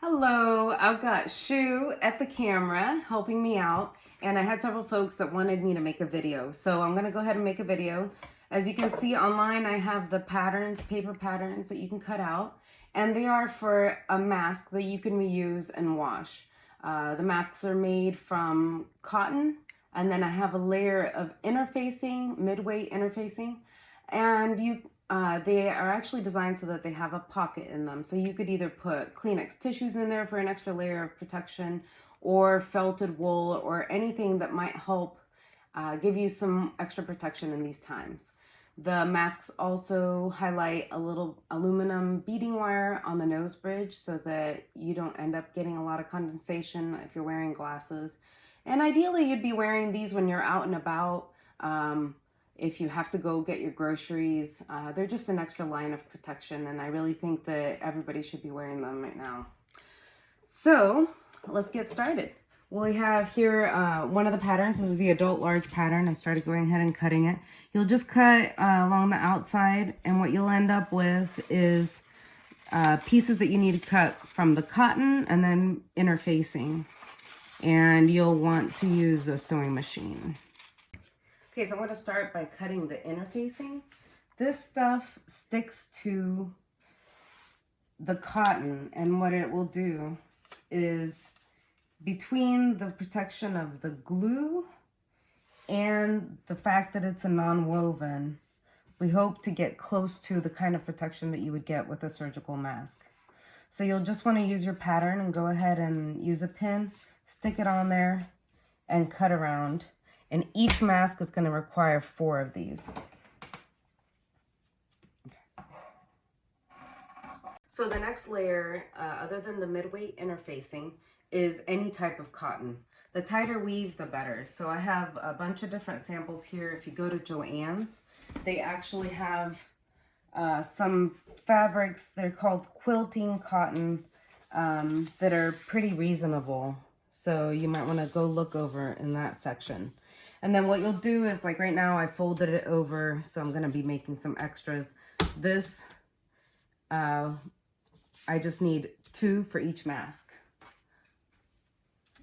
Hello, I've got Shu at the camera helping me out, and I had several folks that wanted me to make a video, so I'm gonna go ahead and make a video. As you can see online, I have the patterns, paper patterns that you can cut out, and they are for a mask that you can reuse and wash. The masks are made from cotton, and then I have a layer of interfacing, midweight interfacing, and they are actually designed so that they have a pocket in them. So you could either put Kleenex tissues in there for an extra layer of protection, or felted wool, or anything that might help give you some extra protection in these times. The masks also highlight a little aluminum beading wire on the nose bridge so that you don't end up getting a lot of condensation if you're wearing glasses. And ideally you'd be wearing these when you're out and about. If you have to go get your groceries, they're just an extra line of protection, and I really think that everybody should be wearing them right now. So let's get started. We have here one of the patterns. This is the adult large pattern. I started going ahead and cutting it. You'll just cut along the outside, and what you'll end up with is pieces that you need to cut from the cotton and then interfacing. And you'll want to use a sewing machine. Okay, so I'm going to start by cutting the interfacing. This stuff sticks to the cotton, and what it will do is, between the protection of the glue and the fact that it's a non-woven, we hope to get close to the kind of protection that you would get with a surgical mask. So you'll just want to use your pattern and go ahead and use a pin, stick it on there, and cut around. And each mask is going to require 4 of these. Okay. So the next layer, other than the midweight interfacing, is any type of cotton. The tighter weave, the better. So I have a bunch of different samples here. If you go to Joann's, they actually have some fabrics. They're called quilting cotton that are pretty reasonable. So you might want to go look over in that section. And then what you'll do is, like right now I folded it over, so I'm going to be making some extras. This, I just need 2 for each mask.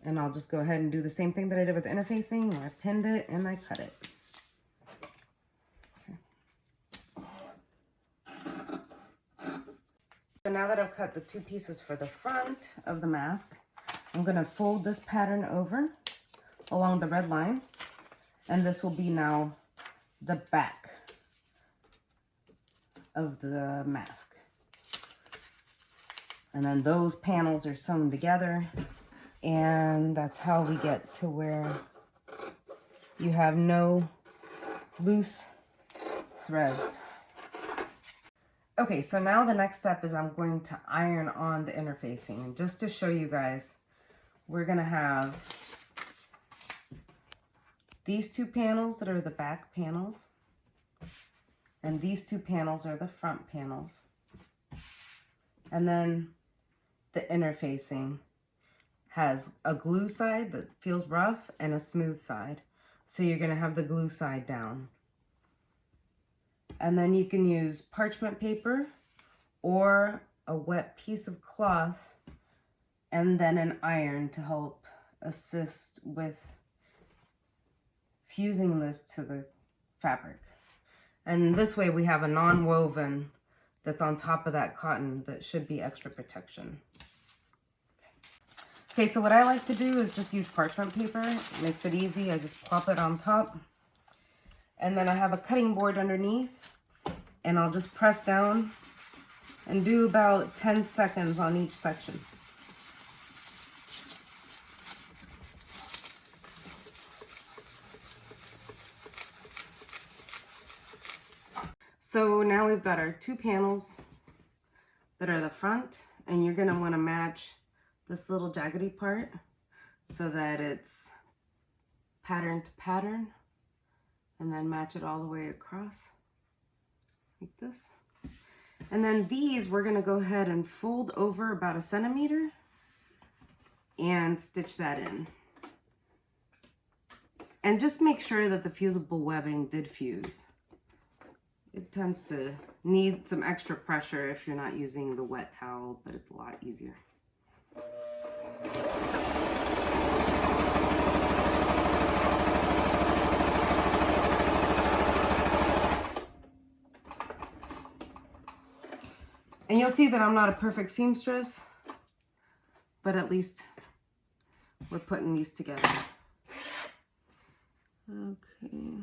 And I'll just go ahead and do the same thing that I did with the interfacing, where I pinned it and I cut it. Okay. So now that I've cut the 2 pieces for the front of the mask, I'm going to fold this pattern over along the red line. And this will be now the back of the mask. And then those panels are sewn together. And that's how we get to where you have no loose threads. Okay, so now the next step is I'm going to iron on the interfacing. And just to show you guys, we're going to have these 2 panels that are the back panels, and these 2 panels are the front panels. And then the interfacing has a glue side that feels rough and a smooth side. So you're going to have the glue side down. And then you can use parchment paper or a wet piece of cloth and then an iron to help assist with fusing this to the fabric. And this way we have a non-woven that's on top of that cotton that should be extra protection. Okay, so what I like to do is just use parchment paper. It makes it easy. I just plop it on top. And then I have a cutting board underneath, and I'll just press down and do about 10 seconds on each section. So now we've got our 2 panels that are the front, and you're going to want to match this little jaggedy part so that it's pattern to pattern, and then match it all the way across like this. And then these we're going to go ahead and fold over about 1 centimeter and stitch that in. And just make sure that the fusible webbing did fuse. It tends to need some extra pressure if you're not using the wet towel, but it's a lot easier. And you'll see that I'm not a perfect seamstress, but at least we're putting these together. Okay.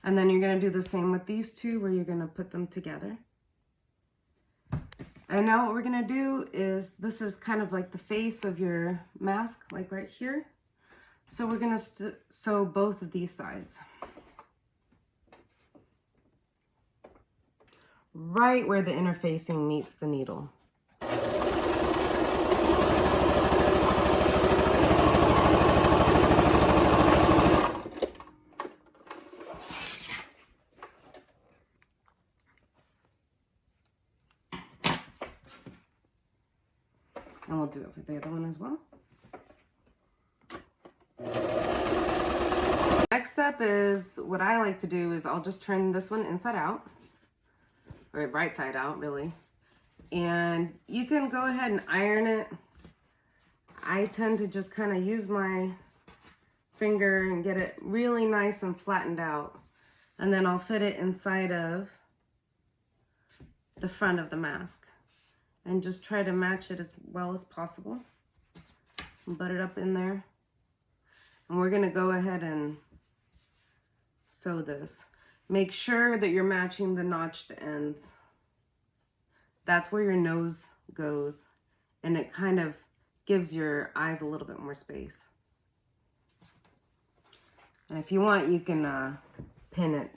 And then you're gonna do the same with these two, where you're gonna put them together. And now what we're gonna do is, this is kind of like the face of your mask, like right here. So we're gonna sew both of these sides. Right where the interfacing meets the needle. And we'll do it for the other one as well. Next step is, what I like to do is I'll just turn this one inside out, or right side out really. And you can go ahead and iron it. I tend to just kind of use my finger and get it really nice and flattened out. And then I'll fit it inside of the front of the mask. And just try to match it as well as possible. And butt it up in there. And we're gonna go ahead and sew this. Make sure that you're matching the notched ends. That's where your nose goes. And it kind of gives your eyes a little bit more space. And if you want, you can pin it.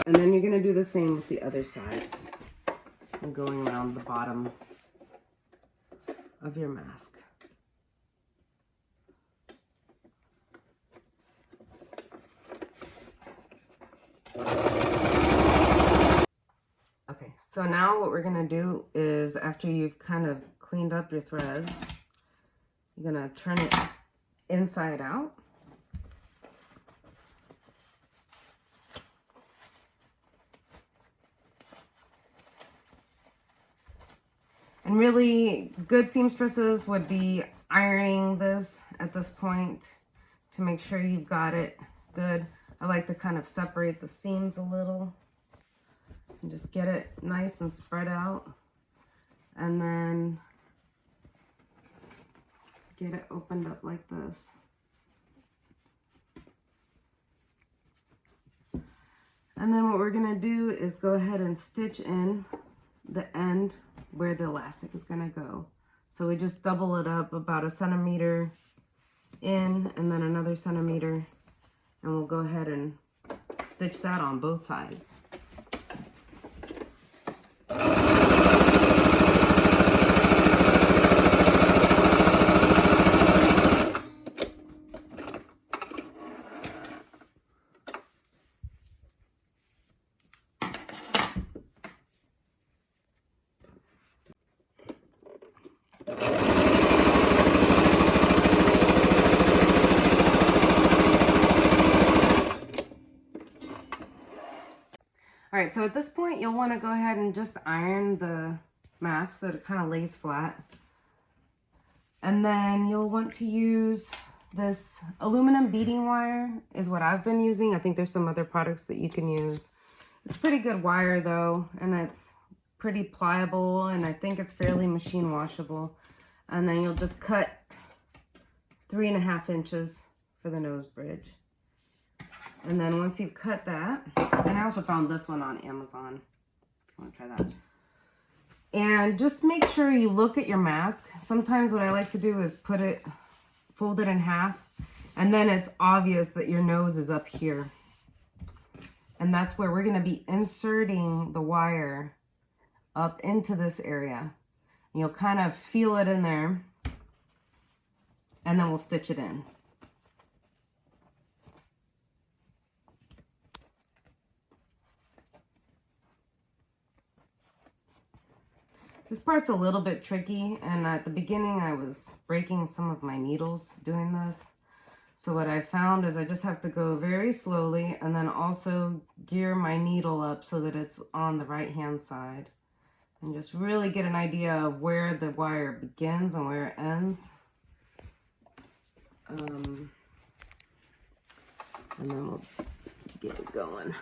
And then you're going to do the same with the other side. And going around the bottom of your mask. Okay, so now what we're going to do is, after you've kind of cleaned up your threads, you're going to turn it inside out. And really, good seamstresses would be ironing this at this point to make sure you've got it good. I like to kind of separate the seams a little and just get it nice and spread out. And then get it opened up like this. And then what we're gonna do is go ahead and stitch in the end where the elastic is gonna go. So we just double it up about 1 centimeter in, and then another centimeter, and we'll go ahead and stitch that on both sides. All right, so at this point, you'll want to go ahead and just iron the mask so that it kind of lays flat. And then you'll want to use this aluminum beading wire is what I've been using. I think there's some other products that you can use. It's pretty good wire though, and it's pretty pliable, and I think it's fairly machine washable. And then you'll just cut 3.5 inches for the nose bridge. And then once you've cut that, and I also found this one on Amazon, if you want to try that. And just make sure you look at your mask. Sometimes what I like to do is fold it in half And then it's obvious that your nose is up here. And that's where we're going to be inserting the wire up into this area. You'll kind of feel it in there, and then we'll stitch it in. This part's a little bit tricky, and at the beginning I was breaking some of my needles doing this. So what I found is I just have to go very slowly and then also gear my needle up so that it's on the right hand side. And just really get an idea of where the wire begins and where it ends. And then we'll get it going.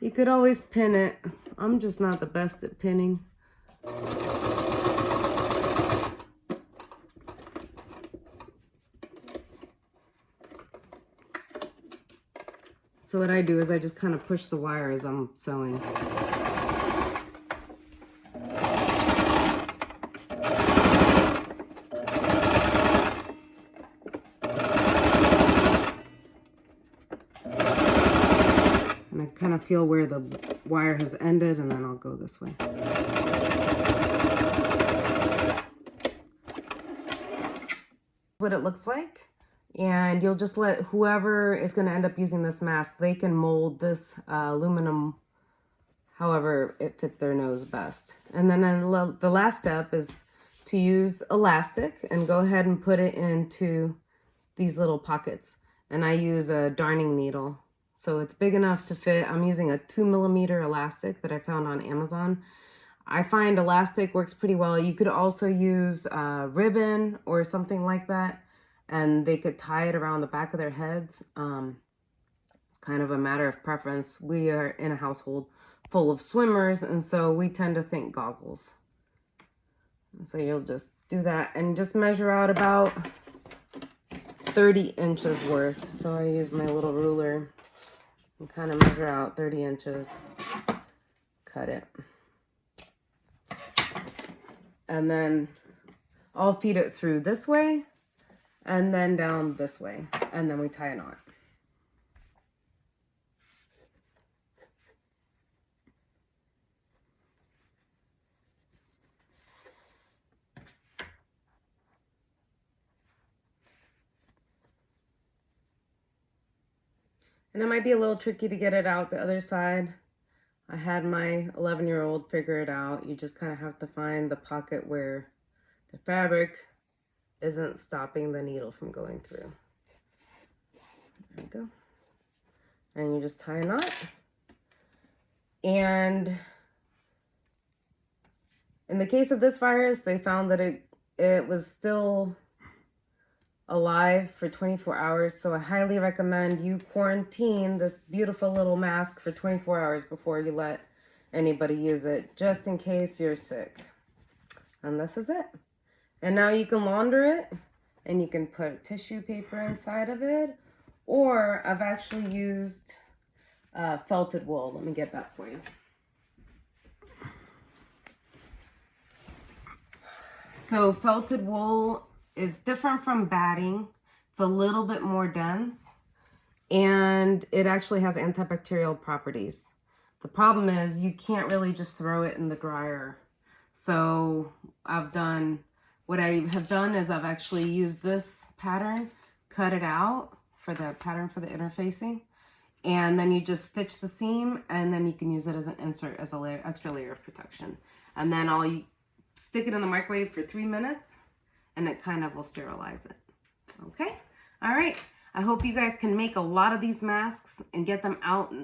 You could always pin it. I'm just not the best at pinning. So what I do is I just kind of push the wire as I'm sewing. And I kind of feel where the wire has ended, and then I'll go this way. What it looks like. And you'll just let whoever is going to end up using this mask, they can mold this aluminum however it fits their nose best. And then the last step is to use elastic and go ahead and put it into these little pockets. And I use a darning needle. So it's big enough to fit. I'm using a 2mm elastic that I found on Amazon. I find elastic works pretty well. You could also use ribbon or something like that, and they could tie it around the back of their heads. It's kind of a matter of preference. We are in a household full of swimmers, and so we tend to think goggles. And so you'll just do that and just measure out about 30 inches worth. So I use my little ruler and kind of measure out 30 inches, cut it. And then I'll feed it through this way and then down this way, and then we tie a knot. And it might be a little tricky to get it out the other side. I had my 11-year-old figure it out. You just kind of have to find the pocket where the fabric isn't stopping the needle from going through. There we go. And you just tie a knot. And in the case of this virus, they found that it was still alive for 24 hours. So I highly recommend you quarantine this beautiful little mask for 24 hours before you let anybody use it, just in case you're sick. And this is it. And now you can launder it, and you can put tissue paper inside of it, or I've actually used felted wool. Let me get that for you. So felted wool is different from batting. It's a little bit more dense, and it actually has antibacterial properties. The problem is you can't really just throw it in the dryer. So what I have done is I've actually used this pattern, cut it out for the pattern for the interfacing, and then you just stitch the seam, and then you can use it as an insert, as a extra layer of protection. And then I'll stick it in the microwave for 3 minutes, and it kind of will sterilize it. Okay, all right. I hope you guys can make a lot of these masks and get them out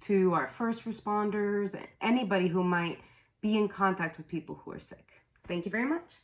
to our first responders and anybody who might be in contact with people who are sick. Thank you very much.